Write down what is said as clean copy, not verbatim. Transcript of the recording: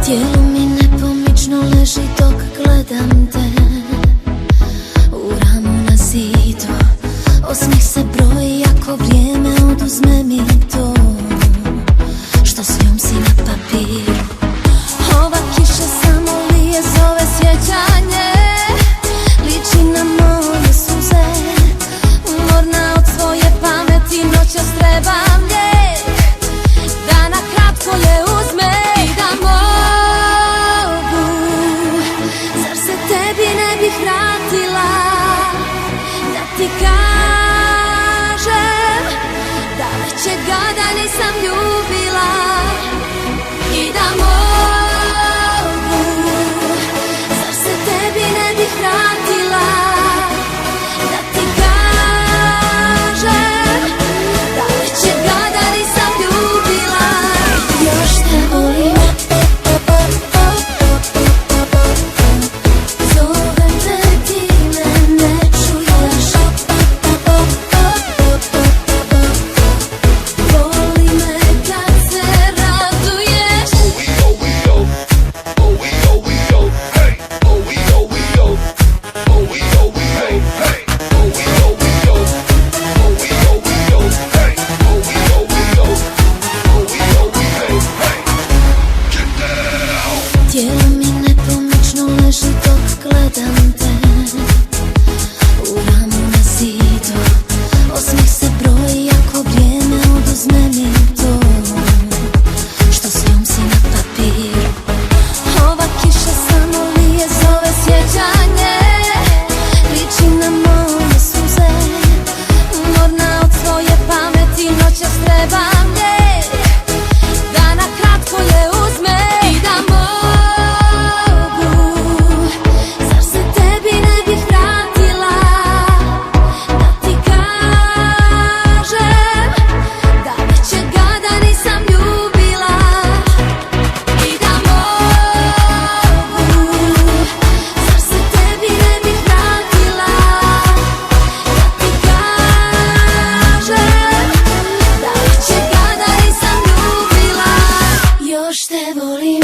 Tijelo mi nepomično leži dok gledam te u ramu na zidu. Osmijeh se broji ako vrijeme oduzme mi to što s njom si na papiru. Ova kiša samo lije zove sjećanje, liči na moje suze. Umorna od svoje pameti noćas trebam lijek da na kratko je uzme i da mogu. Zar se tebi ne bih vratila da ti kažem da većeg gada nisam ljubila i da mogu. Zar se tebi ne bih vratila da ti kažem da većeg gada nisam ljubila. Još te volim, zovem te, ti me ne čuješ. Voli me kad se raduješ. Tijelo mi nepomično leži dok gledam te u ramu na zidu. Osmijeh se broji ako vrijeme oduzme mi to što s njom si na papiru. Ova kiša samo lije zove sjećanje, liči na moje suze. Umorna od svoje pameti noćas trebam lijek da na kratko je uzme i da mogu. Zar se tebi ne bih vratila da ti kažem da većeg gada nisam ljubila i da mogu. Zar se tebi ne bih vratila da ti kažem da većeg gada nisam ljubila. Još te volim.